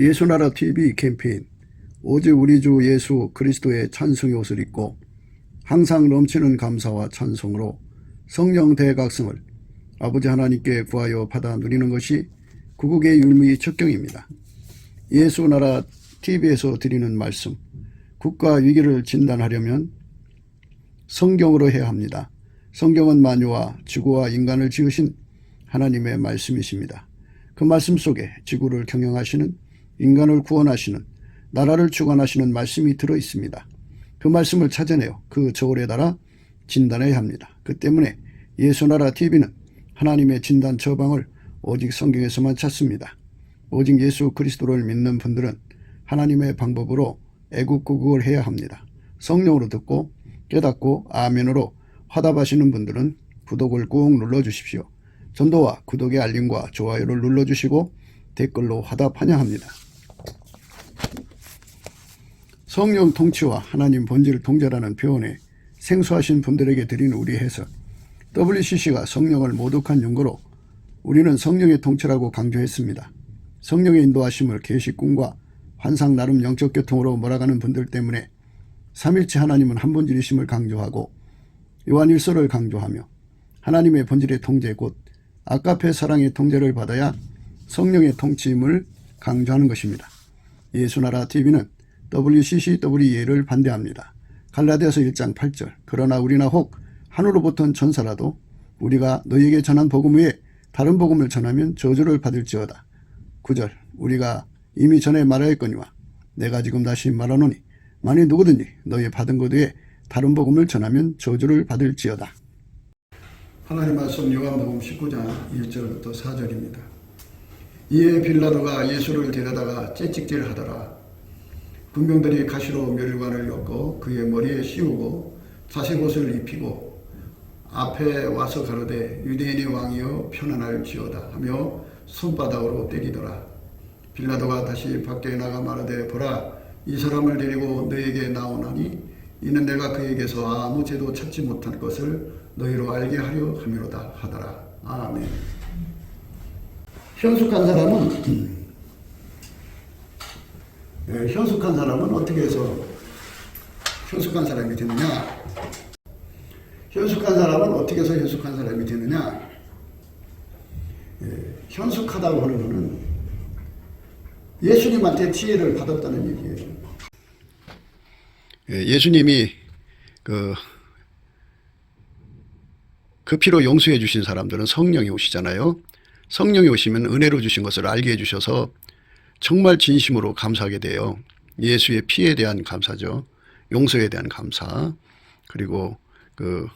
예수나라 TV 캠페인 오직 우리 주 예수 그리스도의 찬송의 옷을 입고 항상 넘치는 감사와 찬송으로 성령 대각성을 아버지 하나님께 구하여 받아 누리는 것이 구국의 율무의 척경입니다. 예수나라 TV에서 드리는 말씀, 국가 위기를 진단하려면 성경으로 해야 합니다. 성경은 만유와 지구와 인간을 지으신 하나님의 말씀이십니다. 그 말씀 속에 지구를 경영하시는, 인간을 구원하시는, 나라를 주관하시는 말씀이 들어있습니다. 그 말씀을 찾아내어 그 저울에 달아 진단해야 합니다. 그 때문에 예수나라 TV는 하나님의 진단 처방을 오직 성경에서만 찾습니다. 오직 예수 그리스도를 믿는 분들은 하나님의 방법으로 애국구국을 해야 합니다. 성령으로 듣고 깨닫고 아멘으로 화답하시는 분들은 구독을 꾹 눌러주십시오. 전도와 구독의 알림과 좋아요를 눌러주시고 댓글로 화답하냐 합니다. 성령 통치와 하나님 본질 통제라는 표현에 생소하신 분들에게 드린 우리 해석, WCC가 성령을 모독한 연고로 우리는 성령의 통치라고 강조했습니다. 성령의 인도하심을 계시 꿈과 환상 나름 영적 교통으로 몰아가는 분들 때문에 삼일체 하나님은 한 본질이심을 강조하고 요한일서를 강조하며 하나님의 본질의 통제 곧 아까페 사랑의 통제를 받아야 성령의 통치임을 강조하는 것입니다. 예수나라 TV는 WCCWE를 반대합니다. 갈라디아서 1장 8절 그러나 우리나 혹 하늘로부터 전사라도 우리가 너희에게 전한 복음 외에 다른 복음을 전하면 저주를 받을지어다. 9절 우리가 이미 전에 말하였거니와 내가 지금 다시 말하노니 만일 누구든지 너희 받은 것 외에 다른 복음을 전하면 저주를 받을지어다. 하나님 말씀 요한복음 19장 1절부터 4절입니다. 이에 빌라도가 예수를 데려다가 채찍질하더라. 군병들이 가시로 멸관을 엮어 그의 머리에 씌우고 자색 옷을 입히고 앞에 와서 가로되 유대인의 왕이여 편안할지어다 하며 손바닥으로 때리더라. 빌라도가 다시 밖에 나가 말하되 보라 이 사람을 데리고 너에게 나오나니 이는 내가 그에게서 아무 죄도 찾지 못한 것을 너희로 알게 하려 함이로다 하더라. 아멘. 현숙한 사람은 어떻게 해서 현숙한 사람이 되느냐? 현숙한 사람은 어떻게 해서 현숙한 사람이 되느냐? 현숙하다고 하는 것은 예수님한테 지혜를 받았다는 얘기예요. 예수님이 그 피로 용서해 주신 사람들은 성령이 오시잖아요. 성령이 오시면 은혜로 주신 것을 알게 해주셔서 정말 진심으로 감사하게 돼요. 예수의 피에 대한 감사죠. 용서에 대한 감사, 그리고 그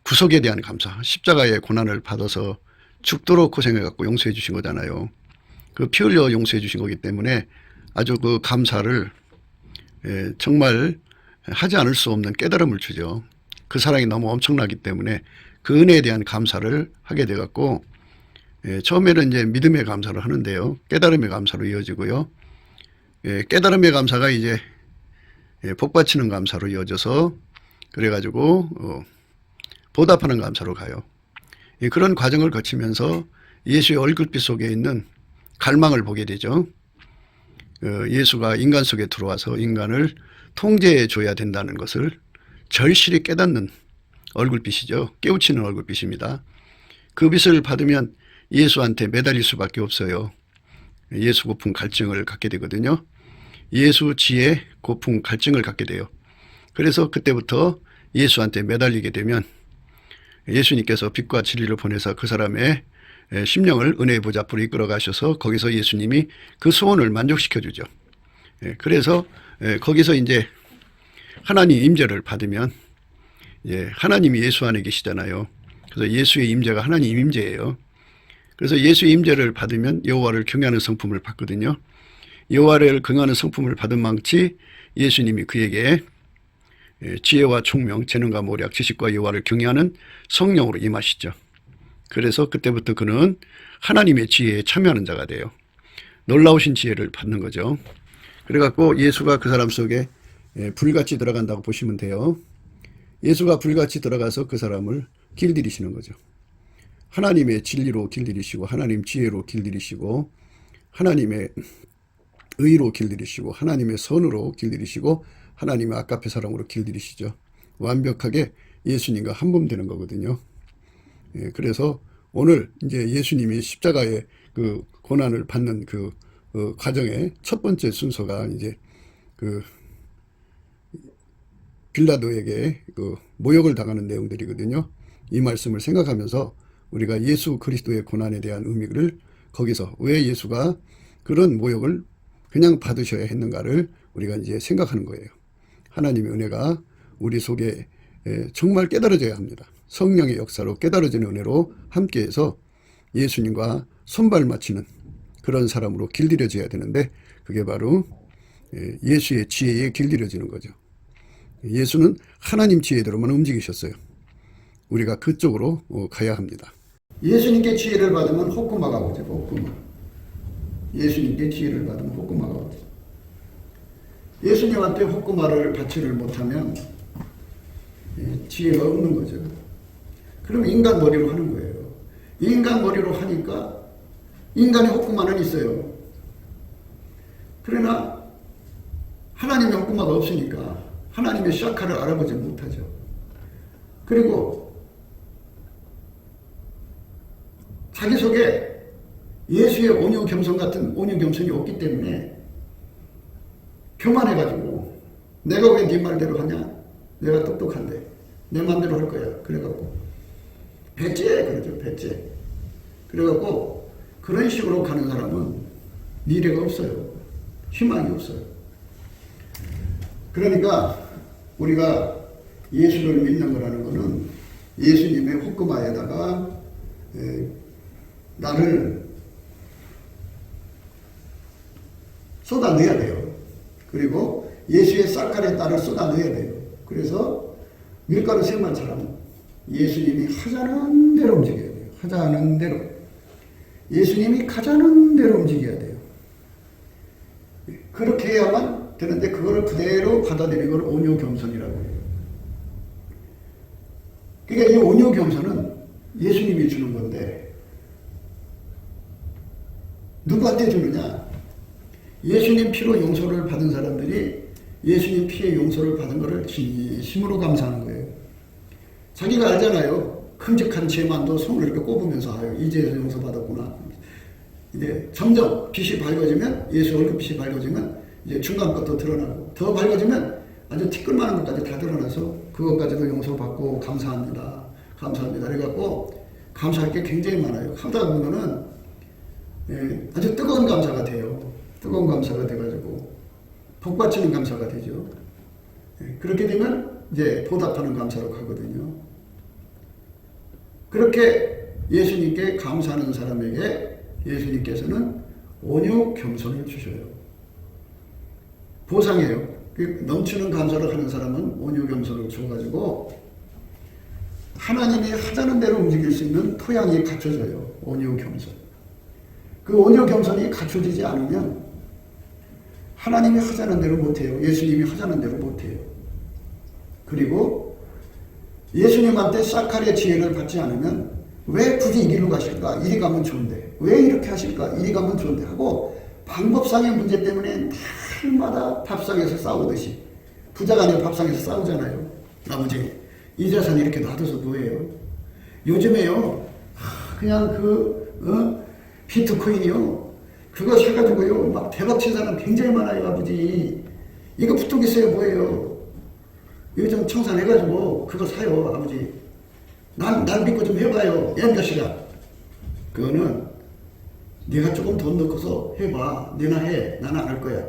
구속에 대한 감사, 십자가의 고난을 받아서 죽도록 고생해갖고 용서해 주신 거잖아요. 그 피 흘려 용서해 주신 거기 때문에 아주 그 감사를 정말 하지 않을 수 없는 깨달음을 주죠. 그 사랑이 너무 엄청나기 때문에 그 은혜에 대한 감사를 하게 돼갖고 처음에는 이제 믿음의 감사를 하는데요. 깨달음의 감사로 이어지고요. 깨달음의 감사가 이제 복받치는 감사로 이어져서 그래가지고 보답하는 감사로 가요. 그런 과정을 거치면서 예수의 얼굴빛 속에 있는 갈망을 보게 되죠. 예수가 인간 속에 들어와서 인간을 통제해 줘야 된다는 것을 절실히 깨닫는 얼굴빛이죠. 깨우치는 얼굴빛입니다. 그 빛을 받으면 예수한테 매달릴 수밖에 없어요. 예수 고픈 갈증을 갖게 되거든요. 예수 지혜 고픈 갈증을 갖게 돼요. 그래서 그때부터 예수한테 매달리게 되면 예수님께서 빛과 진리를 보내서 그 사람의 심령을 은혜의 보좌 앞으로 이끌어 가셔서 거기서 예수님이 그 소원을 만족시켜 주죠. 그래서 거기서 이제 하나님 임재를 받으면 하나님이 예수 안에 계시잖아요. 그래서 예수의 임재가 하나님 임재예요. 그래서 예수의 임재를 받으면 여호와를 경외하는 성품을 받거든요. 여호와를 경외하는 성품을 받은 망치 예수님이 그에게 지혜와 총명, 재능과 모략, 지식과 여호와를 경외하는 성령으로 임하시죠. 그래서 그때부터 그는 하나님의 지혜에 참여하는 자가 돼요. 놀라우신 지혜를 받는 거죠. 그래갖고 예수가 그 사람 속에 불같이 들어간다고 보시면 돼요. 예수가 불같이 들어가서 그 사람을 길들이시는 거죠. 하나님의 진리로 길들이시고 하나님 지혜로 길들이시고 하나님의 의로 길들이시고 하나님의 선으로 길들이시고 하나님의 아까페 사랑으로 길들이시죠. 완벽하게 예수님과 한몸되는 거거든요. 예, 그래서 오늘 이제 예수님이 십자가의 그 고난을 받는 그 과정의 첫 번째 순서가 이제 그 빌라도에게 그 모욕을 당하는 내용들이거든요. 이 말씀을 생각하면서 우리가 예수 그리스도의 고난에 대한 의미를 거기서 왜 예수가 그런 모욕을 그냥 받으셔야 했는가를 우리가 이제 생각하는 거예요. 하나님의 은혜가 우리 속에 정말 깨달아져야 합니다. 성령의 역사로 깨달아지는 은혜로 함께해서 예수님과 손발 맞추는 그런 사람으로 길들여져야 되는데 그게 바로 예수의 지혜에 길들여지는 거죠. 예수는 하나님 지혜대로만 움직이셨어요. 우리가 그쪽으로 가야 합니다. 예수님께 지혜를 받으면 호쿠마가 오죠. 호쿠마. 예수님께 지혜를 받으면 호쿠마가 오죠. 예수님한테 호쿠마를 받지를 못하면 지혜가 없는 거죠. 그러면 인간 머리로 하는 거예요. 인간 머리로 하니까 인간의 호쿠마는 있어요. 그러나 하나님의 호쿠마가 없으니까 하나님의 샤카를 알아보지 못하죠. 그리고 자기 속에 예수의 온유 겸손 같은 온유 겸손이 없기 때문에 교만해가지고 내가 왜 네 말대로 하냐? 내가 똑똑한데 내 마음대로 할 거야. 그래갖고 배째 그러죠. 배째. 그래갖고 그런 식으로 가는 사람은 미래가 없어요. 희망이 없어요. 그러니까 우리가 예수를 믿는 거라는 거는 예수님의 호크마에다가 나를 쏟아내야 돼요. 그리고 예수의 쌀칼에 나를 쏟아내야 돼요. 그래서 밀가루 생만처럼 예수님이 하자는 대로 움직여야 돼요. 하자는 대로. 예수님이 가자는 대로 움직여야 돼요. 그렇게 해야만 되는데 그거를 그대로 받아들이는 걸 온유 겸손이라고 해요. 그러니까 이 온유 겸손은 예수님이 주는 건데 누구한테 주느냐? 예수님 피로 용서를 받은 사람들이 예수님 피의 용서를 받은 것을 진심으로 감사하는 거예요. 자기가 알잖아요. 큼직한 죄만도 손을 이렇게 꼽으면서 아유 이제 용서받았구나. 이제 점점 빛이 밝아지면 예수 얼굴 빛이 밝아지면 이제 중간 것도 드러나고 더 밝아지면 아주 티끌만한 것까지 다 드러나서 그것까지도 용서받고 감사합니다. 감사합니다. 그래갖고 감사할 게 굉장히 많아요. 하다 보면은 아주 뜨거운 감사가 돼요. 뜨거운 감사가 돼가지고 복받치는 감사가 되죠. 그렇게 되면 이제 보답하는 감사로 가거든요. 그렇게 예수님께 감사하는 사람에게 예수님께서는 온유 겸손을 주셔요. 보상이에요. 넘치는 감사를 하는 사람은 온유 겸손을 줘가지고 하나님이 하자는 대로 움직일 수 있는 토양이 갖춰져요. 온유 겸손. 그 온유 겸손이 갖춰지지 않으면 하나님이 하자는 대로 못해요. 예수님이 하자는 대로 못해요. 그리고 예수님한테 사칼의 지혜를 받지 않으면 왜 굳이 이 길로 가실까? 이리 가면 좋은데. 왜 이렇게 하실까? 이리 가면 좋은데 하고 방법상의 문제 때문에 날마다 밥상에서 싸우듯이 부자간에 밥상에서 싸우잖아요. 아버지 이 자산 이렇게 놔둬서 뭐예요? 요즘에요 그냥 비트코인이요 그거 사가지고요 막 대박 친 사람 굉장히 많아요. 아버지 이거 붙들고 있어요. 뭐예요? 이거 좀 청산해가지고 그거 사요. 아버지 날 믿고 좀 해봐요. 얘 자식아 그거는 네가 조금 돈 넣고서 해봐. 네나 해. 나는 안 할 거야.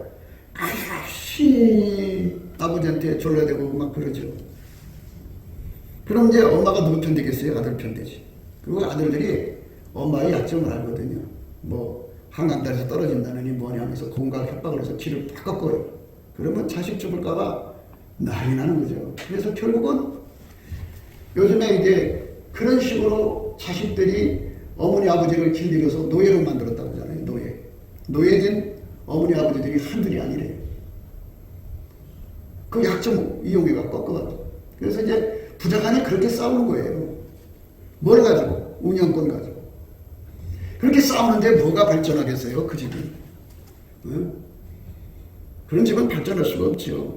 아버지한테 졸라대고 막 그러죠. 그럼 이제 엄마가 누구 편 되겠어요? 아들 편 되지. 그리고 아들들이 엄마의 약점을 알거든요. 뭐 한강다리에서 떨어진다느니 뭐니 하면서 공갈 협박을 해서 길을 팍 꺾어요. 그러면 자식 죽을까봐 난리 나는 거죠. 그래서 결국은 요즘에 이제 그런 식으로 자식들이 어머니 아버지를 길들여서 노예로 만들었다고 하잖아요. 노예된 어머니 아버지들이 한둘이 아니래요. 그 약점 이용해가 꺾어가지고. 그래서 이제 부자간에 그렇게 싸우는 거예요. 뭘 가지고? 운영권 가지고. 그렇게 싸우는데 뭐가 발전하겠어요? 그 집이. 응? 그런 집은 발전할 수가 없죠.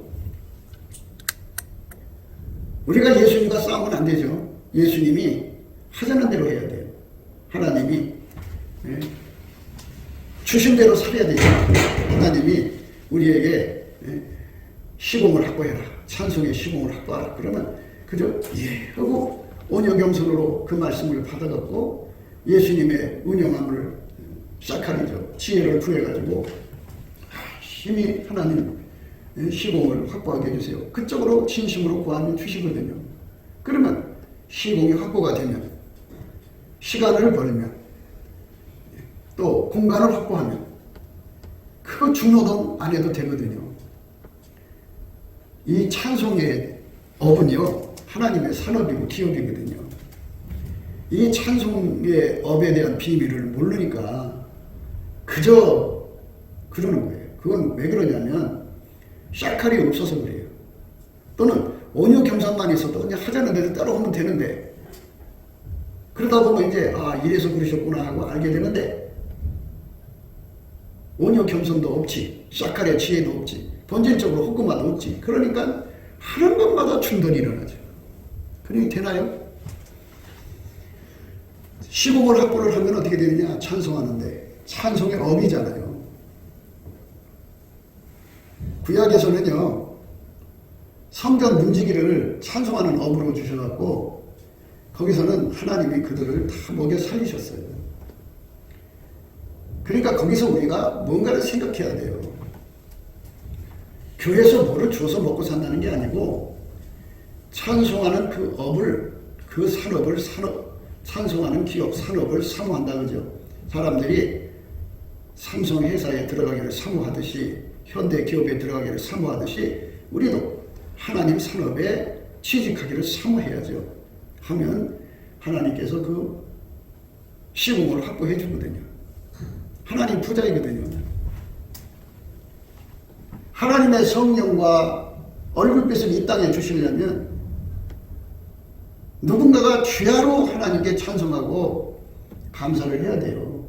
우리가 예수님과 싸우면 안 되죠. 예수님이 하자는 대로 해야 돼요. 하나님이 주신 대로 살아야 되죠. 하나님이 우리에게 시공을 확보해라. 찬송의 시공을 확보하라. 그러면 그저 예 하고 온유겸손으로 그 말씀을 받아갖고 예수님의 운영함을 샤칼이죠. 지혜를 구해가지고 힘이 하나님 시공을 확보하게 해주세요. 그쪽으로 진심으로 구하면 주시거든요. 그러면 시공이 확보가 되면 시간을 벌면 또 공간을 확보하면 그거 중노동 안 해도 되거든요. 이 찬송의 업은요 하나님의 산업이고 기업이거든요. 이 찬송의 업에 대한 비밀을 모르니까 그저 그러는 거예요. 그건 왜 그러냐면 샤칼이 없어서 그래요. 또는 온유 겸손만 있어도 그냥 하자는 대로 따로 하면 되는데 그러다 보면 이제 이래서 그러셨구나 하고 알게 되는데 온유 겸손도 없지, 샤칼의 지혜도 없지, 본질적으로 호구마도 없지. 그러니까 하는 것마다 충돌이 일어나죠. 그러니 되나요? 시공을 확보를 하면 어떻게 되느냐? 찬송하는데 찬송의 업이잖아요. 구약에서는요 성전 문지기를 찬송하는 업으로 주셔갖고 거기서는 하나님이 그들을 다 먹여 살리셨어요. 그러니까 거기서 우리가 뭔가를 생각해야 돼요. 교회에서 뭐를 주어서 먹고 산다는 게 아니고 찬송하는 그 업을, 그 산업을 찬송하는 기업, 산업을 사모한다 그죠. 사람들이 삼성 회사에 들어가기를 사모하듯이 현대 기업에 들어가기를 사모하듯이 우리도 하나님 산업에 취직하기를 사모해야죠. 하면 하나님께서 그 시공을 확보해 주거든요. 하나님 부자이거든요. 하나님의 성령과 얼굴빛을 이 땅에 주시려면 누군가가 주야로 하나님께 찬송하고 감사를 해야 돼요.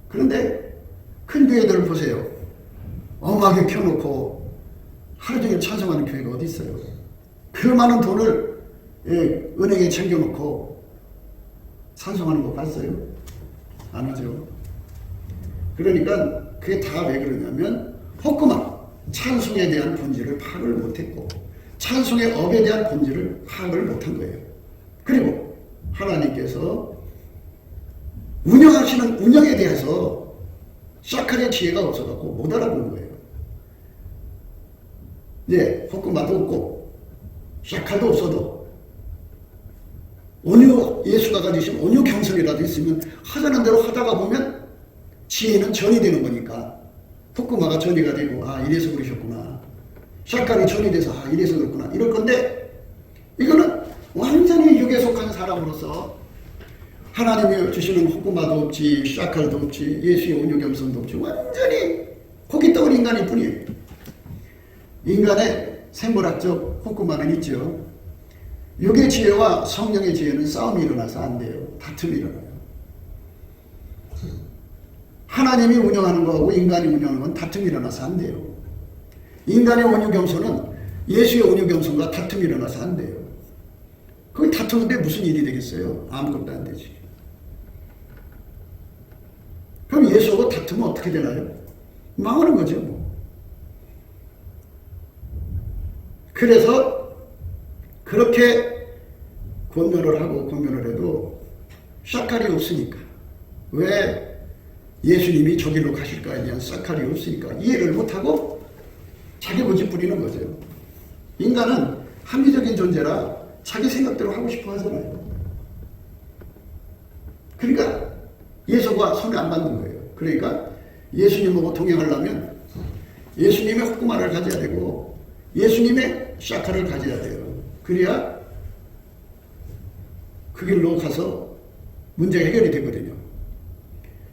그런데 큰 교회들을 보세요. 엄하게 켜놓고 하루 종일 찬송하는 교회가 어디 있어요? 그 많은 돈을 은행에 챙겨놓고 찬송하는 거 봤어요? 안 하죠. 그러니까 그게 다 왜 그러냐면 혹구만 찬송에 대한 본질을 파악을 못했고 찬송의 업에 대한 본질을 파악을 못한 거예요. 그리고 하나님께서 운영하시는 운영에 대해서 샤칼의 지혜가 없어갖고 못 알아본 거예요. 네, 혹구만도 없고 샤칼도 없어도 온유 예수가 가지신 온유 경선이라도 있으면 하자는 대로 하다가 보면 지혜는 전이 되는 거니까 흑구마가 전이가 되고 이래서 그러셨구나. 샤칼이 전이 돼서 이래서 그렇구나. 이럴 건데 이거는 완전히 육에 속한 사람으로서 하나님이 주시는 흑구마도 없지 샤칼도 없지 예수의 온유 겸손도 없지 완전히 고기 떡을 인간일 뿐이에요. 인간의 생물학적 흑구마는 있죠. 육의 지혜와 성령의 지혜는 싸움이 일어나서 안 돼요. 다툼이 일어나요. 하나님이 운영하는 거하고 인간이 운영하는 건 다툼이 일어나서 안 돼요. 인간의 온유 겸손은 예수의 온유 겸손과 다툼이 일어나서 안 돼요. 그게 다투는데 무슨 일이 되겠어요? 아무것도 안 되지. 그럼 예수하고 다투면 어떻게 되나요? 망하는 거죠. 뭐. 그래서 그렇게 권면을 하고 권면을 해도 샤칼이 없으니까 왜 예수님이 저 길로 가실까에 대한 샤칼이 없으니까 이해를 못하고 자기 고집 부리는 거죠. 인간은 합리적인 존재라 자기 생각대로 하고 싶어 하잖아요. 그러니까 예수가 손에 안 맞는 거예요. 그러니까 예수님하고 동행하려면 예수님의 흑구마를 가져야 되고 예수님의 샤칼을 가져야 돼요. 그래야 그 길로 가서 문제가 해결이 되거든요.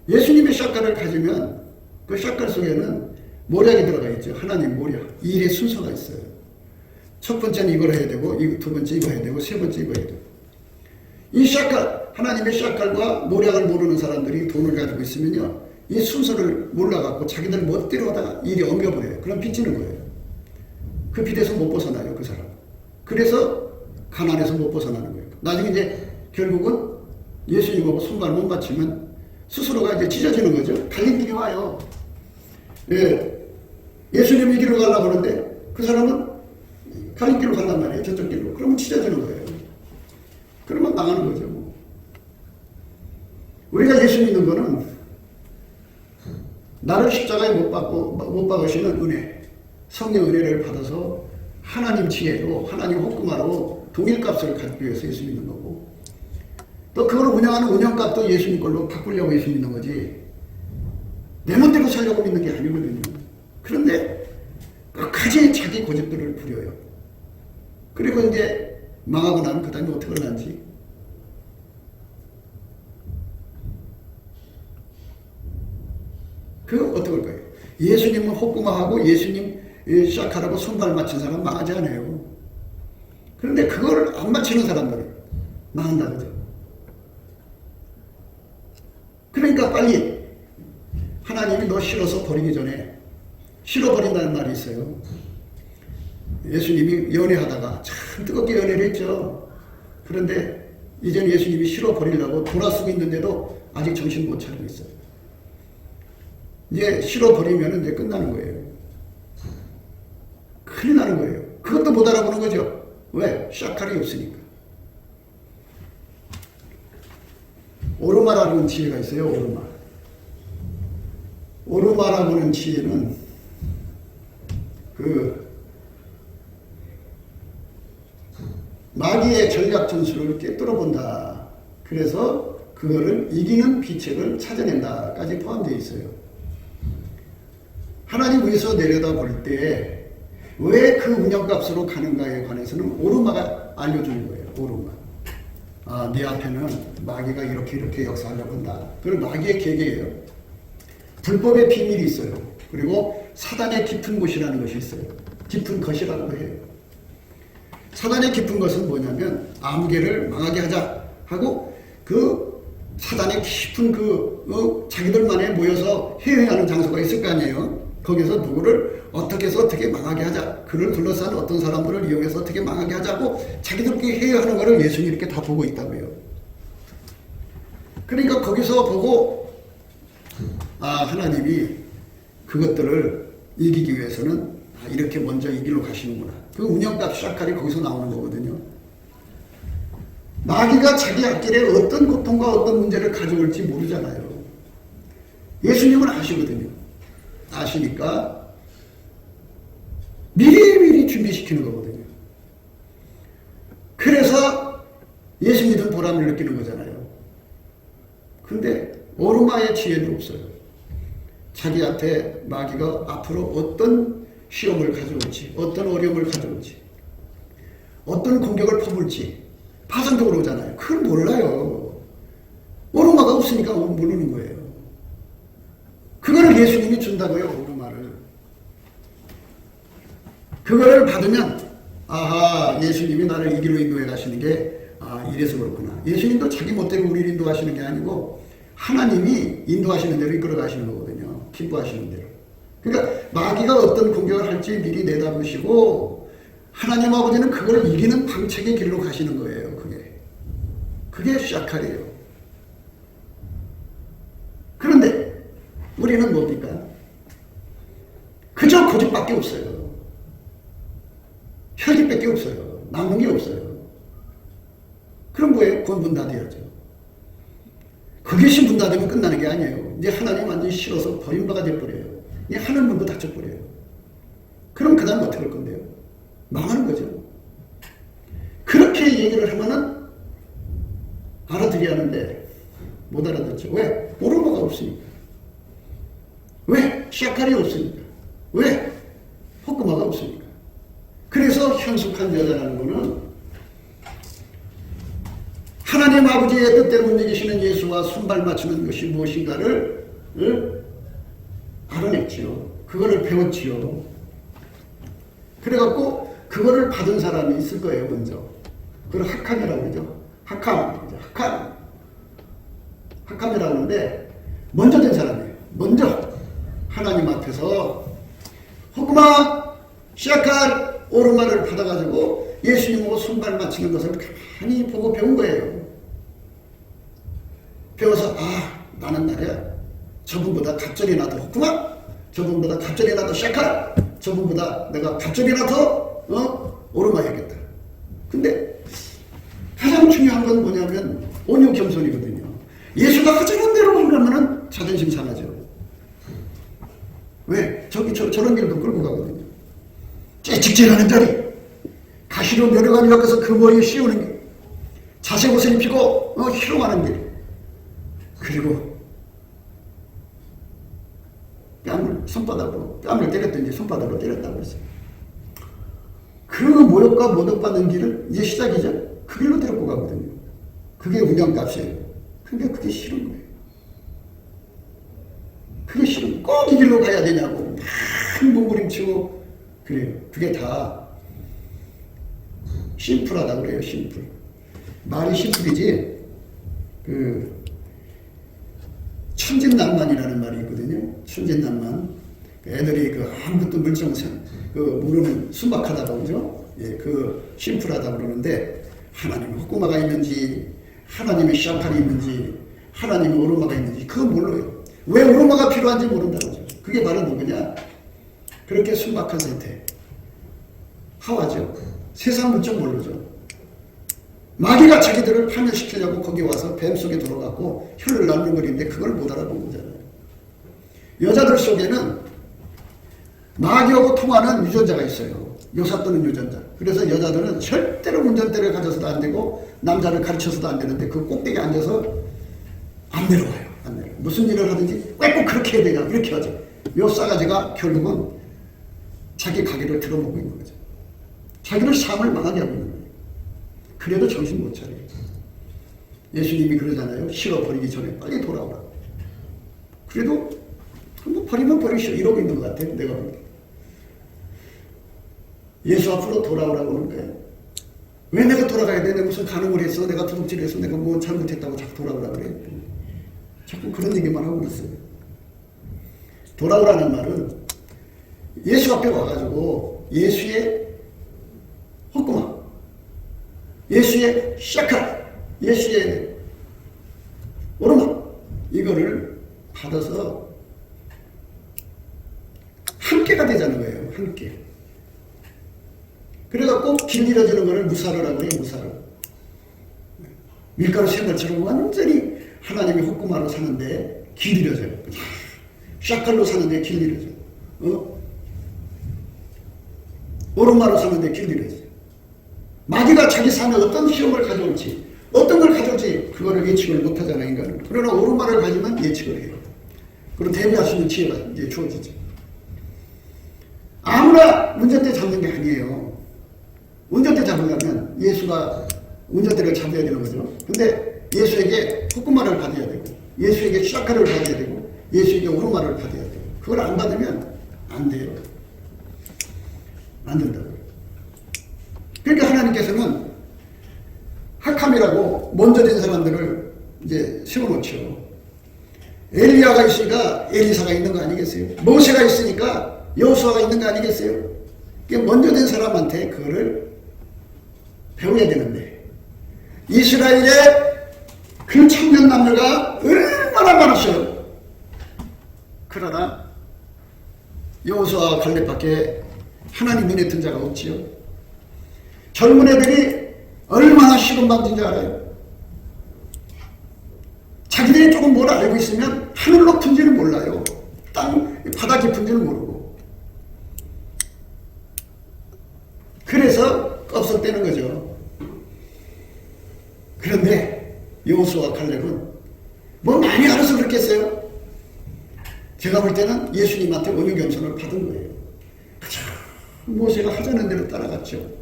예수님의 샤칼을 가지면 그 샤칼 속에는 모략이 들어가 있죠. 하나님 모략. 일의 순서가 있어요. 첫 번째는 이걸 해야 되고 두 번째 이거 해야 되고 세 번째 이거 해야 되고 이 샤칼 하나님의 샤칼과 모략을 모르는 사람들이 돈을 가지고 있으면요 이 순서를 몰라갖고 자기들 멋대로 하다가 일이 엉겨버려요. 그럼 빚지는 거예요. 그 빚에서 못 벗어나요, 그 사람. 그래서 가난에서 못 벗어나는 거예요. 나중에 이제 결국은 예수님하고 손발 못 맞추면 스스로가 이제 찢어지는 거죠. 갈림길이 와요. 예. 예수님이 이 길로 가려고 하는데 그 사람은 갈림길로 간단 말이에요. 저쪽 길로. 그러면 찢어지는 거예요. 그러면 망하는 거죠. 뭐. 우리가 예수 믿는 거는 나를 십자가에 못 박으시는 은혜, 성령 은혜를 받아서 하나님 지혜로, 하나님 호금하로 동일값을 갖기 위해서 예수 믿는 거고, 또 그걸 운영하는 운영값도 예수님 걸로 바꾸려고 예수 믿는 거지, 내 멋대로 살려고 믿는 게 아니거든요. 그런데 끝까지 자기 고집들을 부려요. 그리고 이제 망하고 나면 그 다음에 어떻게 하는지. 그 어떻게 할 거예요? 예수님은 호구마하고 예수님 시작하라고 손발 맞춘 사람 망하지 않아요. 그런데 그걸 안 맞추는 사람들은 망한다 그죠? 그러니까 빨리 하나님이 너 싫어서 버리기 전에, 싫어버린다는 말이 있어요. 예수님이 연애하다가 참 뜨겁게 연애를 했죠. 그런데 이젠 예수님이 싫어버리려고 돌아서고 있는데도 아직 정신 못 차리고 있어요. 이제 싫어버리면 이제 끝나는 거예요. 큰일 나는 거예요. 그것도 못 알아보는 거죠. 왜? 샤칼이 없으니까. 오르마라는 지혜가 있어요. 오르마. 오르마라고 하는 지혜는 그 마귀의 전략 전술을 깨뚫어 본다. 그래서 그거를 이기는 비책을 찾아낸다까지 포함되어 있어요. 하나님 위에서 내려다 볼 때 왜 그 운영값으로 가는가에 관해서는 오르마가 알려주는 거예요. 오르마. 아, 네 앞에는 마귀가 이렇게 역사하려고 한다. 그건 마귀의 계계예요. 불법의 비밀이 있어요. 그리고 사단의 깊은 곳이라는 것이 있어요. 깊은 것이라고 해요. 사단의 깊은 것은 뭐냐면 암계를 망하게 하자 하고 그 사단의 깊은 자기들만에 모여서 회의하는 장소가 있을 거 아니에요. 거기서 누구를 어떻게 해서 어떻게 망하게 하자, 그를 둘러싼 어떤 사람들을 이용해서 어떻게 망하게 하자고 자기들끼리 회의하는 거를 예수님이 이렇게 다 보고 있다고요. 그러니까 거기서 보고 하나님이 그것들을 이기기 위해서는 이렇게 먼저 이 길로 가시는구나. 그 운영값 샤칼이 거기서 나오는 거거든요. 마귀가 자기 앞길에 어떤 고통과 어떤 문제를 가져올지 모르잖아요. 예수님은 아시거든요. 아시니까 미리미리 준비시키는 거거든요. 그래서 예수 믿은 보람을 느끼는 거잖아요. 근데 오르마의 지혜는 없어요. 자기한테 마귀가 앞으로 어떤 시험을 가져올지, 어떤 어려움을 가져올지, 어떤 공격을 퍼볼지 파상적으로 오잖아요. 그걸 몰라요. 오르마가 없으니까 모르는 거예요. 그거를 예수님이 준다고요. 오르마를. 그거를 받으면 예수님이 나를 이 길로 인도해 가시는 게 이래서 그렇구나. 예수님도 자기 멋대로 우리를 인도하시는 게 아니고 하나님이 인도하시는 대로 이끌어 가시는 거거든요. 기뻐하시는 대로. 그러니까 마귀가 어떤 공격을 할지 미리 내다보시고 하나님 아버지는 그걸 이기는 방책의 길로 가시는 거예요. 그게 샤칼이에요. 그런데 우리는 뭡니까? 그저 고집밖에 없어요. 혈기밖에 없어요. 남는 게 없어요. 그럼 뭐예요? 그건 문 닫아야죠. 그것이 문 닫으면 끝나는 게 아니에요. 이제 하나님 완전히 싫어서 버림바가 돼버려요. 이제 하늘 문도 닫혀버려요. 그럼 그 다음 어떻게 할 건데요? 망하는 거죠. 그렇게 얘기를 하면은 알아들여야 하는데 못 알아듣죠. 왜? 오르마가 없으니까. 왜? 시아칼이 없으니까. 왜? 호크마가 없으니까. 그래서 현숙한 여자라는 것은 하나님 아버지의 뜻대로 움직이시는 예수와 손발 맞추는 것이 무엇인가를 알아냈지요. 그거를 배웠지요. 그래갖고 그거를 받은 사람이 있을 거예요. 먼저. 그걸 학함이라고 그러죠. 학함이라고 하는데 먼저 된 사람이에요. 먼저 하나님 앞에서 호구마 시아칼 오르마를 받아가지고 예수님하고 손발 맞추는 것을 가만히 보고 배운 거예요. 배워서 나는 말이야 저분보다 갑절이나 더 호구마, 저분보다 갑절이나 더 시아칼, 저분보다 내가 갑절이나 더 오르마야겠다. 근데 가장 중요한 건 뭐냐면 온유 겸손이거든요. 예수가 하자는 대로 하려면은 자존심 상하죠. 왜? 저런 길도 끌고 가거든요. 직진하는 자리, 가시로 멸류관이 바꿔서 그 머리에 씌우는 길, 자색 옷을 입히고 희롱하는 길, 그리고 뺨을 때렸든지 손바닥으로 때렸다고 했어요. 그 모욕과 모독받는 길은 이제 시작이죠. 그 길로 데리고 가거든요. 그게 운영값이에요. 근데 그게 싫은 거예요. 그게 싫은, 꼭 이 길로 가야 되냐고 막 몸부림치고 그래요. 그게 다 심플하다 그래요. 심플. 말이 심플이지 천진난만이라는 말이 있거든요. 천진난만. 애들이 아무것도 모르는 순박하다고 그러죠. 예, 심플하다고 그러는데 하나님의 호구마가 있는지 하나님의 시아칼이 있는지 하나님의 오르마가 있는지 그건 몰라요. 왜 오르마가 필요한지 모른다고 하죠. 그게 바로 누구냐? 그렇게 순박한 상태. 하와죠. 세상 문쪽 모르죠. 마귀가 자기들을 파멸시키려고 거기 와서 뱀 속에 들어가고 혀를 날름거리는데 그걸 못 알아본 거잖아요. 여자들 속에는 마귀하고 통하는 유전자가 있어요. 요사 또는 유전자. 그래서 여자들은 절대로 운전대를 가져서도 안 되고 남자를 가르쳐서도 안 되는데 그 꼭대기에 앉아서 안 내려와요. 안 내려와요. 무슨 일을 하든지 왜 꼭 그렇게 해야 되냐 이렇게 하죠. 요 싸가지가 결국은 자기 가게를 들어먹고 있는 거죠. 자기를 삶을 망하게 하고 있는 거예요. 그래도 정신 못 차려요. 예수님이 그러잖아요. 실어버리기 전에 빨리 돌아오라. 그래도 뭐 버리면 버리시오 이러고 있는 것 같아요. 내가 보기에. 예수 앞으로 돌아오라고 하는 거예요. 왜 내가 돌아가야 돼? 내가 무슨 간음을 했어? 내가 도둑질을 했어? 내가 뭐 잘못했다고 자꾸 돌아오라 그래? 자꾸 그런 얘기만 하고 있어요. 돌아오라는 말은 예수 앞에 와가지고 예수의 호구마, 예수의 시아칼, 예수의 오르마 이거를 받아서 함께가 되자는 거예요. 함께. 그래갖고 길 잃어지는 거를 무사르라고 해요. 무사르. 밀가루 샘물처럼 완전히 하나님의 호구마로 사는데 길 잃어져요. 샤칼로 사는데 길 잃어져요. 오르마로 사는데 길 잃어져요. 마귀가 자기 삶에 어떤 시험을 가져올지 어떤 걸 가져올지 그거를 예측을 못하잖아요. 인간은. 그러나 오르마를 가지면 예측을 해요. 그리고 대비할 수 있는 지혜가 이제 주어지죠. 아무나 운전대 잡는 게 아니에요. 운전대 잡으려면 예수가 운전대를 잡아야 되는 거죠. 근데 예수에게 호구마를 받아야 되고 예수에게 시아칼을 받아야 되고 예수에게 오르마를 받아야 되고 그걸 안 받으면 안 돼요. 안 된다고요. 그러니까 하나님께서는 학함이라고 먼저 된 사람들을 이제 세워놓죠. 엘리야가 있으니까 엘리사가 있는 거 아니겠어요? 모세가 있으니까 여호수아가 있는 거 아니겠어요? 그러니까 먼저 된 사람한테 그거를 배워야 되는데 이스라엘의 그 청년 남녀가 얼마나 많았어요. 그러나 여호수아와 갈렙밖에 하나님 눈에 든 자가 없지요. 젊은 애들이 얼마나 시름받은 줄 알아요. 자기들이 조금 뭘 알고 있으면 하늘 높은지는 몰라요. 땅 바다 깊은지는 모르고. 그래서 껍석대는 거죠. 그런데 여호수아와 칼렙은 뭐 많이 알아서 그렇겠어요? 제가 볼 때는 예수님한테 온유 겸손을 받은 거예요. 그죠? 모세가 하자는 대로 따라갔죠.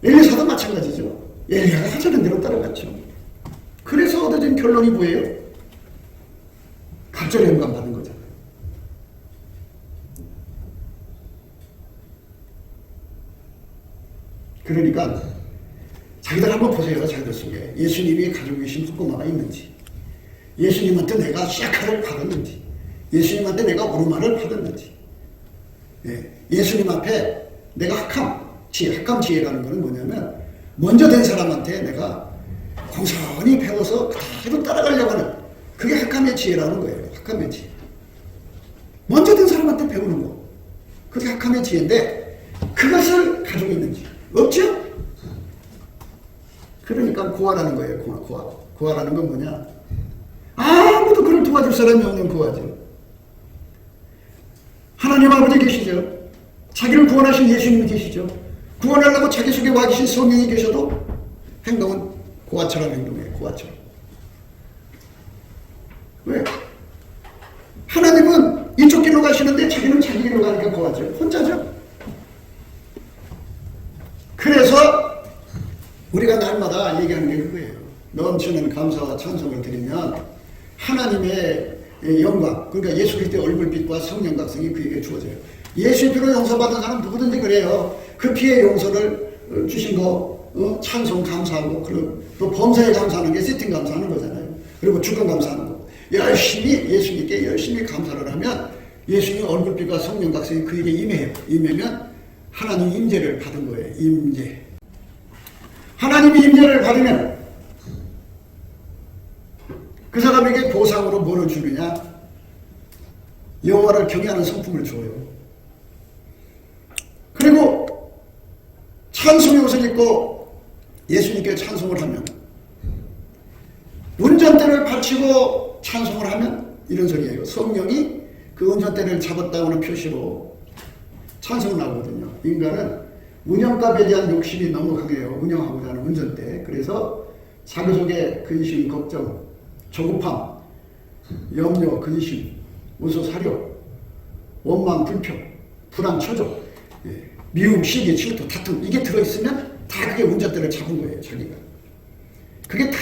엘리사도 마찬가지죠. 엘리야가 하자는 대로 따라갔죠. 그래서 얻어진 결론이 뭐예요? 갑절의 영감 받은 거잖아요. 그러니까 자기들 한번 보세요. 자기들 속에 예수님이 가지고 계신 호구마가 있는지 예수님한테 내가 시아카를 받았는지, 예수님한테 내가 오르마를 받았는지, 예수님 앞에 내가 학함 지혜라는 것은 뭐냐면 먼저 된 사람한테 내가 공손히 배워서 그대로 따라가려고 하는 그게 학함의 지혜라는 거예요. 학함의 지혜. 먼저 된 사람한테 배우는 거. 그게 학함의 지혜인데 그것을 가지고 있는지 없죠? 그러니까 고아라는 거예요. 고아라는 건 뭐냐? 아무도 그를 도와줄 사람이 없는 고아죠. 하나님 아버지 계시죠. 자기를 구원하신 예수님이 계시죠. 구원하려고 자기 속에 와 계신 성령이 계셔도 행동은 고아처럼 행동해요. 고아처럼. 왜? 하나님은 이쪽 길로 가시는데 자기는 자기 길로 가니까 고아죠. 혼자죠. 그래서 우리가 날마다 얘기하는 게 그거예요. 넘치는 감사와 찬송을 드리면 하나님의 영광, 그러니까 예수 그리스도의 얼굴빛과 성령 각성이 그에게 주어져요. 예수의 피로 용서받은 사람 누구든지 그래요. 그 피의 용서를 주신 거 찬송 감사하고, 그리고 또 범사에 감사하는 게 세팅 감사하는 거잖아요. 그리고 주권 감사하는 거. 열심히 예수님께 열심히 감사를 하면 예수님의 얼굴빛과 성령 각성이 그에게 임해요. 임하면 하나님 임재를 받은 거예요. 임재. 하나님이 임재를 받으면 그 사람에게 보상으로 뭐를 주느냐? 여호와를 경외하는 성품을 줘요. 그리고 찬송의 옷을 입고 예수님께 찬송을 하면, 운전대를 받치고 찬송을 하면 이런 소리예요. 성령이 그 운전대를 잡았다고는 표시로 찬송을 하거든요. 인간은 운영값에 대한 욕심이 너무 강해요. 운영하고자 하는 운전대. 그래서 자기 속에 근심, 걱정, 조급함, 염려, 근심, 무소, 사료, 원망, 불평, 불안, 초조, 미움, 시기, 질투, 다툼, 이게 들어있으면 다 그게 운전대를 잡은 거예요. 자기가. 그게 다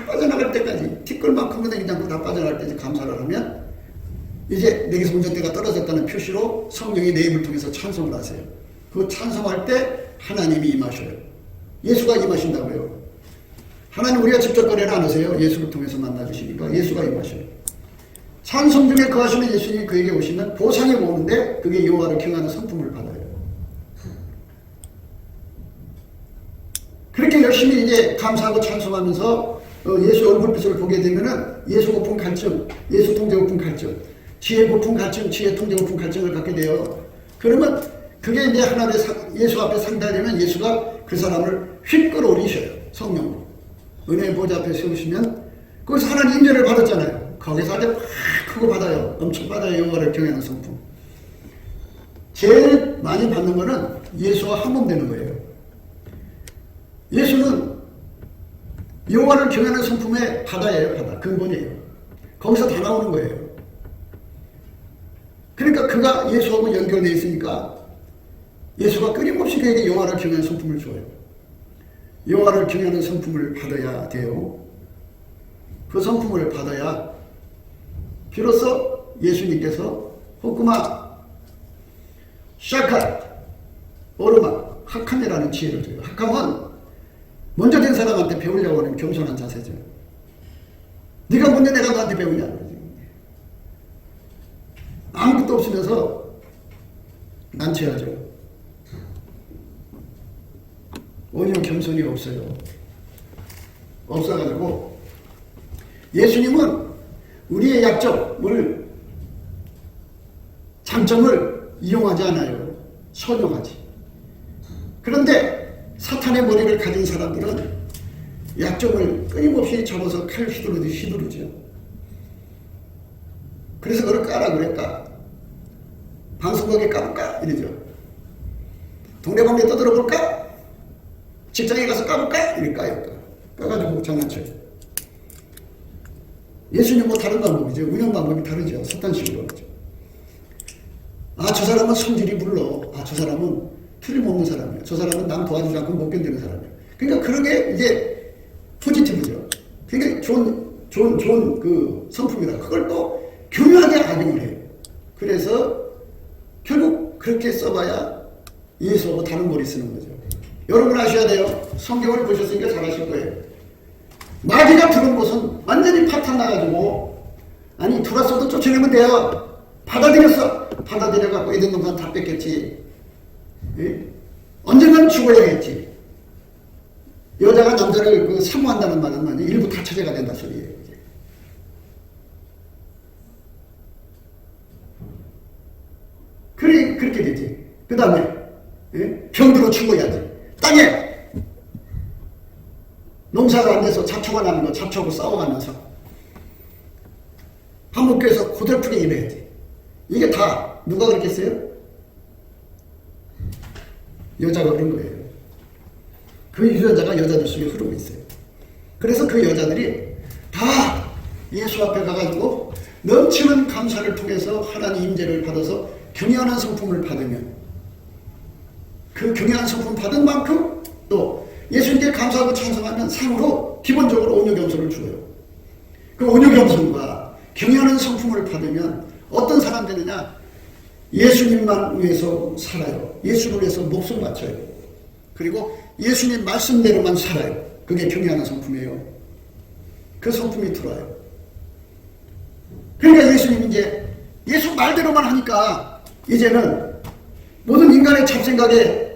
빠져나갈 때까지, 티끌만큼도 되지 않고 다 빠져나갈 때까지 감사를 하면 이제 내게서 운전대가 떨어졌다는 표시로 성령이 내 입을 통해서 찬송을 하세요. 그 찬송할 때 하나님이 임하셔요. 예수가 임하신다고요. 하나님 우리가 직접 거래를 안 하세요. 예수를 통해서 만나주시니까 예수가 임하셔요. 찬송 중에 거하시는 예수님이 그에게 오시면 보상이 오는데 그게 여호와를 경외하는 성품을 받아요. 그렇게 열심히 이제 감사하고 찬송하면서 예수 얼굴빛을 보게 되면은 예수 고픈 갈증, 예수 통제 고픈 갈증, 지혜 고픈 갈증, 지혜 통제 고픈 갈증을 갖게 돼요. 그러면 그게 이제 하나님의 예수 앞에 상달되면 예수가 그 사람을 휙 끌어올리셔요. 성령으로. 은혜의 보좌 앞에 세우시면 거기서 하나님 임재를 받았잖아요. 거기서 아주 막 크고 받아요. 엄청 받아요. 여호와를 경외하는 성품. 제일 많이 받는 거는 예수와 한몸되는 거예요. 예수는 여호와를 경외하는 성품의 바다예요. 바다. 근본이에요. 거기서 다 나오는 거예요. 그러니까 그가 예수하고 연결되어 있으니까 예수가 끊임없이 그에게 여호와를 경외하는 성품을 줘요. 여호와를 경외하는 성품을 받아야 돼요. 그 성품을 받아야 비로소 예수님께서 호쿠마, 샤카, 오르마, 학함이라는 지혜를 줘요. 학함은 먼저 된 사람한테 배우려고 하는 겸손한 자세죠. 네가 뭔데 내가 너한테 배우냐. 아무것도 없으면서 난처하죠. 오히려 겸손이 없어요. 없어가지고 예수님은 우리의 약점을, 장점을 이용하지 않아요. 선용하지. 그런데 사탄의 머리를 가진 사람들은 약점을 끊임없이 접어서 칼 휘두르듯이 휘두르죠. 그래서 그걸 까라 그랬까? 방송국에 까볼까? 이러죠. 동네방네 떠들어볼까? 직장에 가서 까볼까? 이렇게 까요. 까가지고 장난쳐요. 예수님 뭐 다른 방법이죠. 운영 방법이 다르죠. 사탄식으로 하죠. 아, 저 사람은 성질이 물러. 아, 저 사람은 틀림없는 사람이에요. 저 사람은 남 도와주지 않고 못 견디는 사람이에요. 그러니까 그런 게 이제 포지티브죠. 굉장히 좋은 그 성품이다. 그걸 또 교묘하게 악용을 해요. 그래서 결국 그렇게 써봐야 예수하고 다른 머리 쓰는 거죠. 여러분 아셔야 돼요. 성경을 보셨으니까 잘 아실 거예요. 마귀가 들은 곳은 완전히 파탄 나가지고, 아니 들어왔어도 쫓아내면 돼요. 받아들였어. 받아들여갖고 이런 놈만 다 뺏겼지. 예? 언젠간 죽어야겠지. 여자가 남자를 그 사모한다는 말은 일부 다처제가 된다 소리예요. 그렇게 되지. 그 다음에 병들어 죽어야지. 땅에 농사가 안 돼서 잡초가 나는 거 잡초하고 싸워가면서 밥 먹기 위해서 고달프게 일해야지. 이게 다 누가 그랬겠어요? 여자가 그런 거예요. 그 유전자가 여자들 속에 흐르고 있어요. 그래서 그 여자들이 다 예수 앞에 가가지고 넘치는 감사를 통해서 하나님 임재를 받아서 경외하는 성품을 받으면 그 경외하는 성품 받은 만큼 또 예수님께 감사하고 찬송하면 상으로 기본적으로 온유겸손을 주어요. 그 온유겸손과 경외하는 성품을 받으면 어떤 사람 되느냐? 예수님만 위해서 살아요. 예수를 위해서 목숨 바쳐요. 그리고 예수님 말씀대로만 살아요. 그게 경외하는 성품이에요. 그 성품이 들어와요. 그러니까 예수님이 이제 예수 말대로만 하니까 이제는 모든 인간의 잡생각에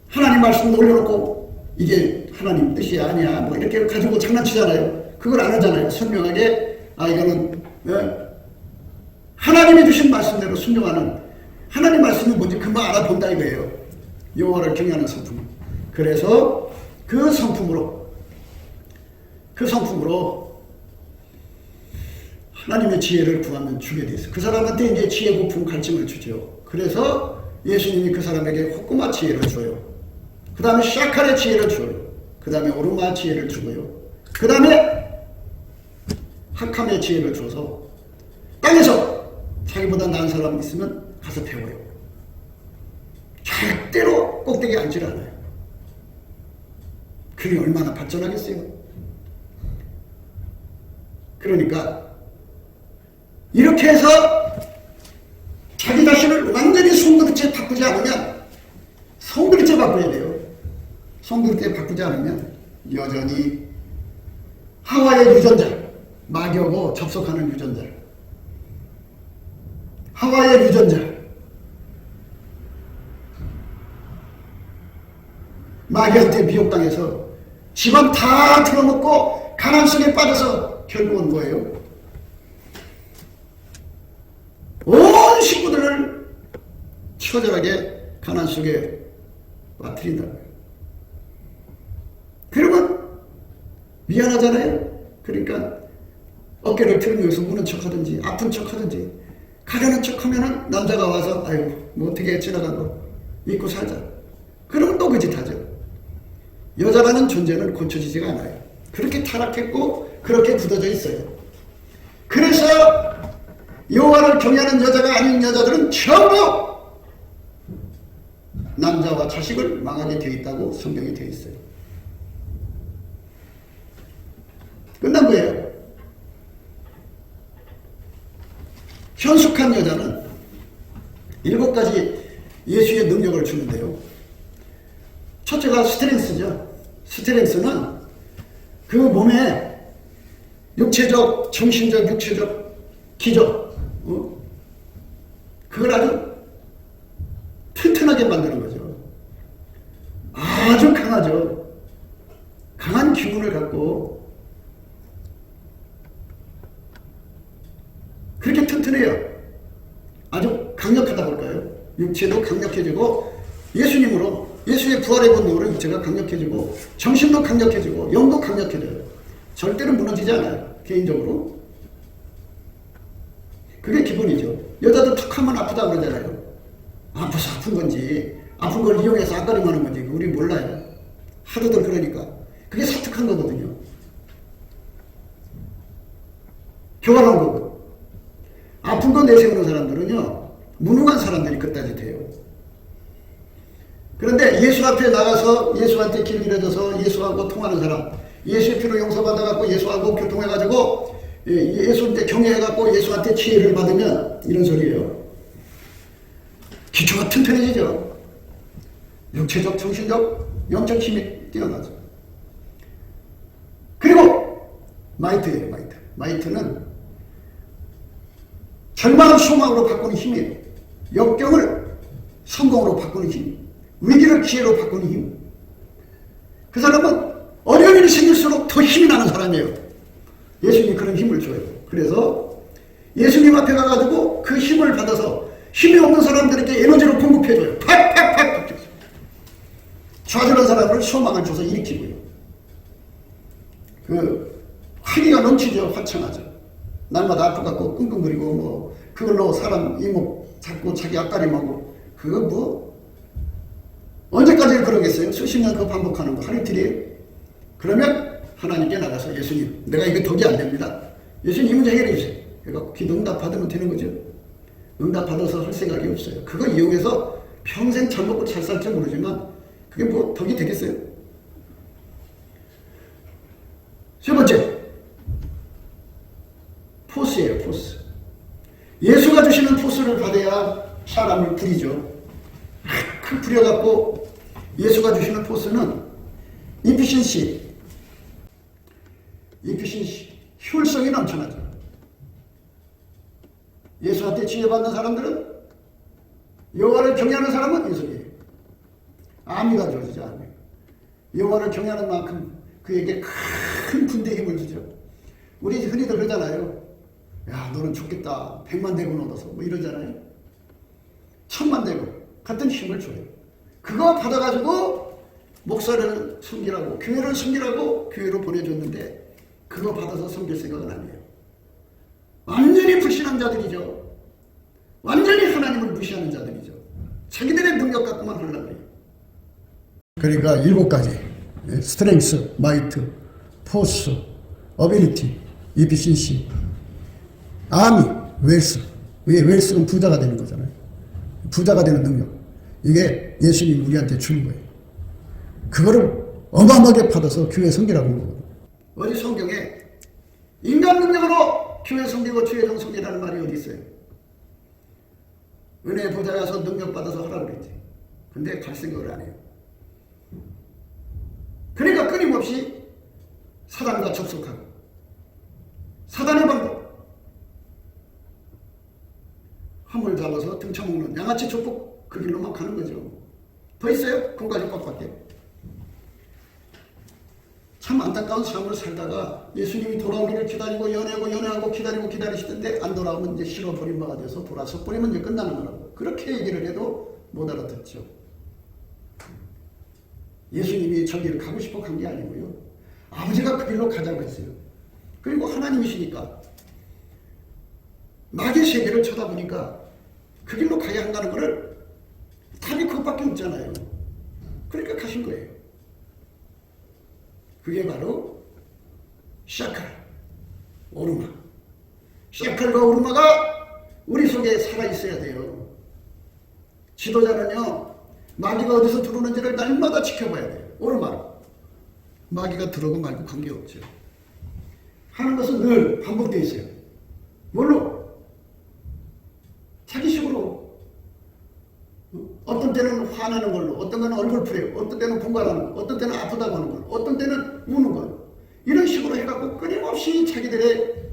하나님 말씀 올려놓고 이게 하나님 뜻이 아니야 뭐 이렇게 가지고 장난치잖아요. 그걸 안 하잖아요. 선명하게 이거는 하나님이 주신 말씀대로 순종하는 하나님 말씀이 뭔지 금방 알아본다 이거예요. 여호와를 경외하는 성품. 그래서 그 성품으로 하나님의 지혜를 구하면 주게 돼 있어요. 그 사람한테 이제 지혜 고품 가르침을 주죠. 그래서 예수님이 그 사람에게 호꾸마 지혜를 줘요. 그 다음에 샤칼의 지혜를 줘요. 그 다음에 오르마 지혜를 주고요. 그 다음에 하캄의 지혜를 줘서 땅에서 자기보다 나은 사람 있으면 가서 배워요. 절대로 꼭대기에 앉질 않아요. 그게 얼마나 발전하겠어요. 그러니까 이렇게 해서 자기 자신을 완전히 송두리째 바꾸지 않으면 송두리째 바꿔야 돼요. 송두리째 바꾸지 않으면 여전히 하와의 유전자, 마귀하고 접속하는 유전자, 하와의 유전자, 마귀한테 미혹당해서 집안 다 틀어먹고 가난 속에 빠져서 결국은 뭐예요? 온 식구들을 처절하게 가난 속에 빠뜨린다는 거예요. 그러면 미안하잖아요. 그러니까 어깨를 들면서 우는 척하든지 아픈 척하든지 가려는 척하면은 남자가 와서 아이고 뭐 어떻게 지나간 거 잊고 살자. 그러면 또 그 짓 하죠. 여자라는 존재는 고쳐지지가 않아요. 그렇게 타락했고 그렇게 굳어져 있어요. 그래서 여호와를 경외하는 여자가 아닌 여자들은 전부 남자와 자식을 망하게 되어 있다고 성경에 되어 있어요. 끝난 거예요. 현숙한 여자는 7가지 예수의 능력을 주는데요. 첫째가 스트렝스죠. 스트렝스는 그 몸에 육체적, 정신적, 육체적 기적, 그걸 아주 튼튼하게 만드는 거죠. 아주 강하죠. 강한 기운을 갖고 그렇게 튼튼해요. 아주 강력하다고 할까요? 육체도 강력해지고 예수님으로 예수의 부활의 본능으로 육체가 강력해지고 정신도 강력해지고 영도 강력해져요. 절대로 무너지지 않아요. 개인적으로. 그게 기본이죠. 여자도 툭 하면 아프다 그러잖아요. 아파서 아픈 건지 아픈 걸 이용해서 앞가림하는 건지 우리 몰라요. 하루들 그러니까. 그게 사특한 거거든요. 교활한 거고. 아픈 거 내세우는 사람들은요. 무능한 사람들이 그따지 돼요. 그런데 예수 앞에 나가서 예수한테 길 잃어져서 예수하고 통하는 사람, 예수의 피로 용서받아갖고 예수하고 교통해가지고 예수한테 경외해갖고 예수한테 지혜를 받으면 이런 소리예요. 기초가 튼튼해지죠. 육체적, 정신적, 영적 힘이 뛰어나죠. 그리고 마이트예요, 마이트. 마이트는 절망을 소망으로 바꾸는 힘이에요. 역경을 성공으로 바꾸는 힘. 위기를 기회로 바꾸는 힘. 그 사람은 어려운 일이 생길수록 더 힘이 나는 사람이에요. 예수님이 그런 힘을 줘요. 그래서 예수님 앞에 가가지고 그 힘을 받아서 힘이 없는 사람들에게 에너지를 공급해줘요. 팍팍팍 좌절한 사람을 소망을 줘서 일으키고요. 그 활기가 넘치죠. 화창하죠. 날마다 아프갖고 끙끙거리고 뭐 그걸로 사람 이목 잡고 자기 앞가림하고 그거 뭐 언제까지 그러겠어요? 수십 년 그 반복하는 거 하루 이틀이에요. 그러면 하나님께 나가서 예수님 내가 이게 덕이 안 됩니다. 예수님 이 문제 해결해 주세요. 그래서 기도 응답 받으면 되는 거죠. 응답 받아서 할 생각이 없어요. 그거 이용해서 평생 잘 먹고 잘 살지 모르지만 그게 뭐 덕이 되겠어요? 세 번째 포스예요. 포스. 예수가 주시는 포스를 받아야 사람을 부리죠. 크 부려갖고 예수가 주시는 포스는 이피신시, 효율성이 넘쳐나죠. 예수한테 지혜받는 사람들은 여호와를 경외하는 사람은 예수예요. 아미가 주어지죠. 아미. 여호와를 경외하는 만큼 그에게 큰 분대 힘을 주죠. 우리 흔히들 그러잖아요. 야 너는 좋겠다. 100만 대군 얻어서 뭐 이러잖아요. 1000만 대군 같은 힘을 줘요. 그거 받아가지고 목사를 섬기라고 교회를 섬기라고 교회로 보내줬는데 그거 받아서 섬길 생각은 아니에요. 완전히 불신한 자들이죠. 완전히 하나님을 무시하는 자들이죠. 자기들의 능력 갖고만 하려고 해요. 그러니까 7가지 스트렝스, 마이트, 포스, 어빌리티, 이피신시, 아미, 웰스. 왜 웰스는 부자가 되는 거잖아요. 부자가 되는 능력. 이게 예수님이 우리한테 주는 거예요. 그거를 어마어마하게 받아서 교회 섬기라고 하는 거거든요. 어디 성경에 인간 능력으로 교회 섬기고 주의 종 섬기라는 말이 어디 있어요? 은혜 보좌여서 능력 받아서 하라고 그랬지. 근데 갈 생각을 안 해요. 그러니까 끊임없이 사단과 접속하고 사단의 방법 화물 잡아서 등쳐먹는 양아치 족복 그 길로만 가는 거죠. 더 있어요? 공가지 꽉꽉게. 참 안타까운 삶을 살다가 예수님이 돌아오기를 기다리고 연애하고 기다리시던데 안 돌아오면 이제 실어버린 바가 돼서 돌아서 버리면 이제 끝나는 거라고. 그렇게 얘기를 해도 못 알아듣죠. 예수님이 저 길을 가고 싶어 간 게 아니고요. 아버지가 그 길로 가자고 했어요. 그리고 하나님이시니까 마귀의 세계를 쳐다보니까 그 길로 가야 한다는 거를 답이 그것밖에 없잖아요. 그러니까 가신 거예요. 그게 바로 샤칼, 오르마. 샤칼과 오르마가 우리 속에 살아있어야 돼요. 지도자는요, 마귀가 어디서 들어오는지를 날마다 지켜봐야 돼요. 오르마. 마귀가 들어오고 말고 관계없죠. 하는 것은 늘 반복되어 있어요. 뭘로? 자기식으로. 어떤 때는 화나는 걸로, 어떤 때는 얼굴 풀어요, 어떤 때는 분갈하는 거, 어떤 때는 아프다고 하는 거, 어떤 때는 우는 거. 이런 식으로 해갖고 끊임없이 자기들의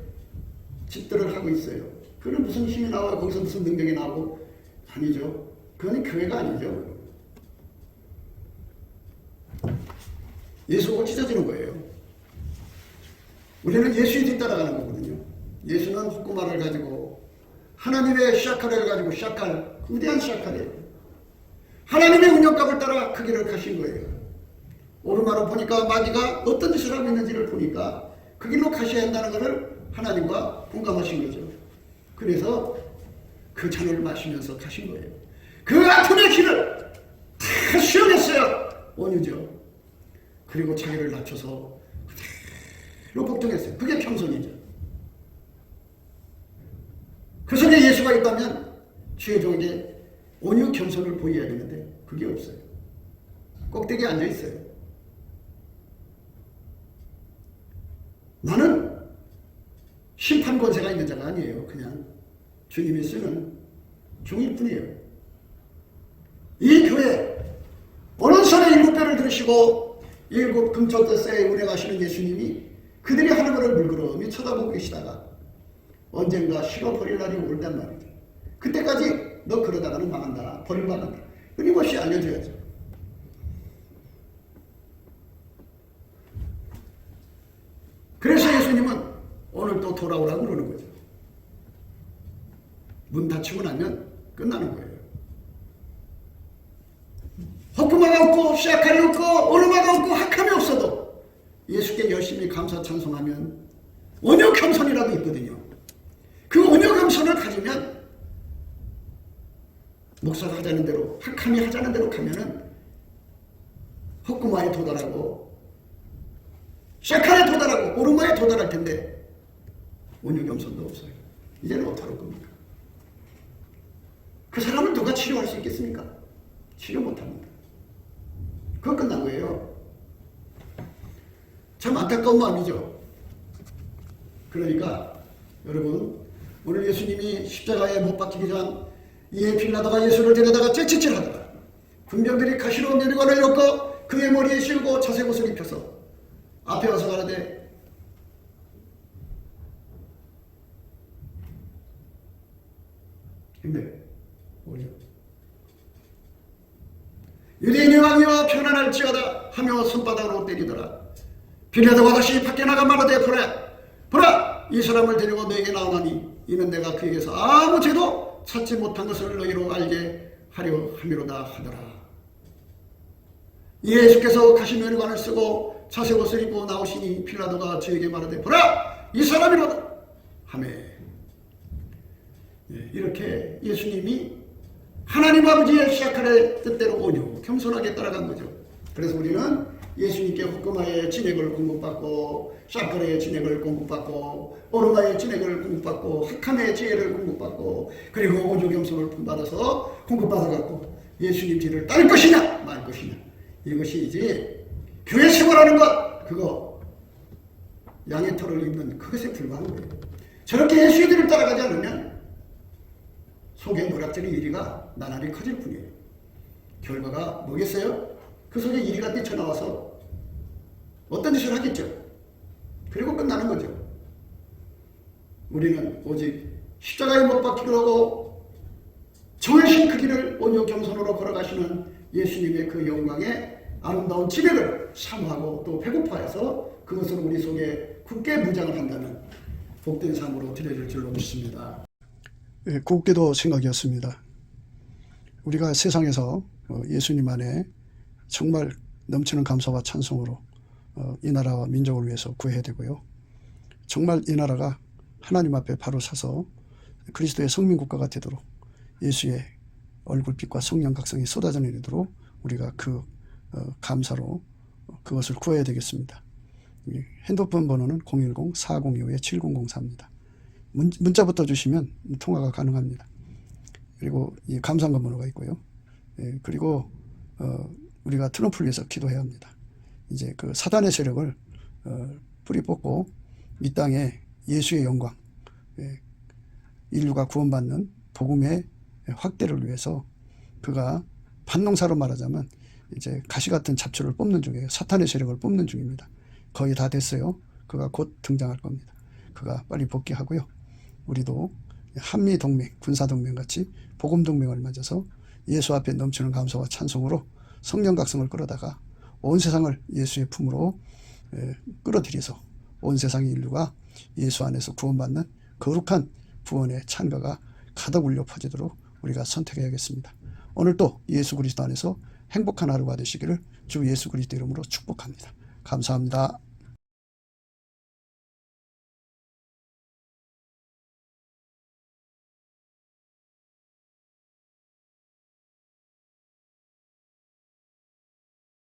짓들을 하고 있어요. 그건 무슨 힘이 나와요? 거기서 무슨 능력이 나오고? 아니죠. 그건 교회가 아니죠. 예수가 찢어지는 거예요. 우리는 예수에 뒤따라가는 거거든요. 예수는 헛구말을 가지고 하나님의 샤칼을 가지고 샤칼, 위대한 샤칼이에요. 하나님의 운영값을 따라 그 길을 가신 거예요. 오르마로 보니까 마귀가 어떤 짓을 하고 있는지를 보니까 그 길로 가셔야 한다는 것을 하나님과 공감하신 거죠. 그래서 그 잔을 마시면서 가신 거예요. 그 아픔의 길을 다 수용했어요. 온유죠. 그리고 자기를 낮춰서 그대로 복종했어요. 그게 겸손이죠. 그 속에 예수가 있다면 주의 종에게 온유 겸손을 보여야 되는데 그게 없어요. 꼭대기에 앉아있어요. 나는 심판 권세가 있는 자가 아니에요. 그냥 주님이 쓰는 종일 뿐이에요. 이 교회 오른손에 7배를 들으시고 7 금초대세에 운행하시는 예수님이 그들이 하는 것을 물끄러미 쳐다보고 계시다가 언젠가 실어버릴 날이 올단 말이죠. 그때까지 너 그러다가는 망한다. 버림받는다. 끊임없이 알려줘야죠. 그래서 예수님은 오늘 또 돌아오라고 그러는 거죠. 문 닫히고 나면 끝나는 거예요. 헛구마가 없고 시약할이 없고 오르마가 없고 학함이 없어도 예수께 열심히 감사 찬송하면 온유겸손이라도 있거든요. 그 온유겸손을 가지면 목사가 하자는 대로 학함이 하자는 대로 가면은 헛구마에 도달하고 시약할에 도달하고 오르마에 도달할 텐데 온유겸손도 없어요. 이제는 어떡할 겁니까? 그 사람을 누가 치료할 수 있겠습니까? 치료 못합니다. 그거 끝난 거예요. 참 안타까운 마음이죠. 그러니까 여러분 오늘 예수님이 십자가에 못 박히기 전 이에 빌라도가 예수를 데려다가 째치질하다가 군병들이 가시로 내리관을 엮어 그의 머리에 씌우고 자색 옷을 입혀서 앞에 와서 가라되 힘내 오죠. 유대인의 왕이여 편안할지어다 하며 손바닥으로 때리더라. 빌라도가 다시 밖에 나가 말하되 보라 이 사람을 데리고 너에게 나오나니 이는 내가 그에게서 아무 죄도 찾지 못한 것을 너희로 알게 하려 함이로다 하더라. 예수께서 가시면관을 쓰고 자색 옷을 입고 나오시니 빌라도가 저에게 말하되 보라 이 사람이로다 하매 이렇게 예수님이 하나님 아버지의 시작하의 뜻대로 온유 겸손하게 따라간 거죠. 그래서 우리는 예수님께 헛구마의 진액을 공급받고 샤크레의 진액을 공급받고 오르마의 진액을 공급받고 학함의 지혜를 공급받고 그리고 온유 겸손을 받아서 공급받아갖고 예수님 뒤를 따를 것이냐 말 것이냐 이것이 이제 교회 생활하는 것 그거 양의 털을 입는 그것에 불과한 거예요. 저렇게 예수의 뒤를 따라가지 않으면 속에 노략질의 이리가 나날이 커질 뿐이에요. 결과가 뭐겠어요? 그 속에 이리가 뛰쳐나와서 어떤 짓을 하겠죠. 그리고 끝나는 거죠. 우리는 오직 십자가에 못 박히기로 하고 정하신 그 길을 온유 겸손으로 걸어가시는 예수님의 그 영광의 아름다운 진액을 사모하고 또 배고파해서 그것을 우리 속에 굳게 무장을 한다는 복된 삶으로 드려질 줄로 믿습니다. 곱게도 생각이었습니다. 우리가 세상에서 예수님 안에 정말 넘치는 감사와 찬송으로 이 나라와 민족을 위해서 구해야 되고요. 정말 이 나라가 하나님 앞에 바로 서서 그리스도의 성민국가가 되도록 예수의 얼굴빛과 성령 각성이 쏟아져 내리도록 우리가 그 감사로 그것을 구해야 되겠습니다. 핸드폰 번호는 010-4025-7004입니다. 문자부터 주시면 통화가 가능합니다. 그리고 이 감사한금 번호가 있고요. 그리고 우리가 트럼프를 위해서 기도해야 합니다. 이제 그 사단의 세력을 뿌리 뽑고 이 땅에 예수의 영광, 인류가 구원받는 복음의 확대를 위해서 그가 반농사로 말하자면 이제 가시 같은 잡초를 뽑는 중이에요. 사탄의 세력을 뽑는 중입니다. 거의 다 됐어요. 그가 곧 등장할 겁니다. 그가 빨리 복귀하고요. 우리도 한미동맹, 군사동맹 같이 복음동맹을 맺어서 예수 앞에 넘치는 감사와 찬송으로 성령 각성을 끌어다가 온 세상을 예수의 품으로 끌어들여서 온 세상의 인류가 예수 안에서 구원받는 거룩한 구원의 찬가가 가득 울려 퍼지도록 우리가 선택해야겠습니다. 오늘도 예수 그리스도 안에서 행복한 하루가 되시기를 주 예수 그리스도 이름으로 축복합니다. 감사합니다.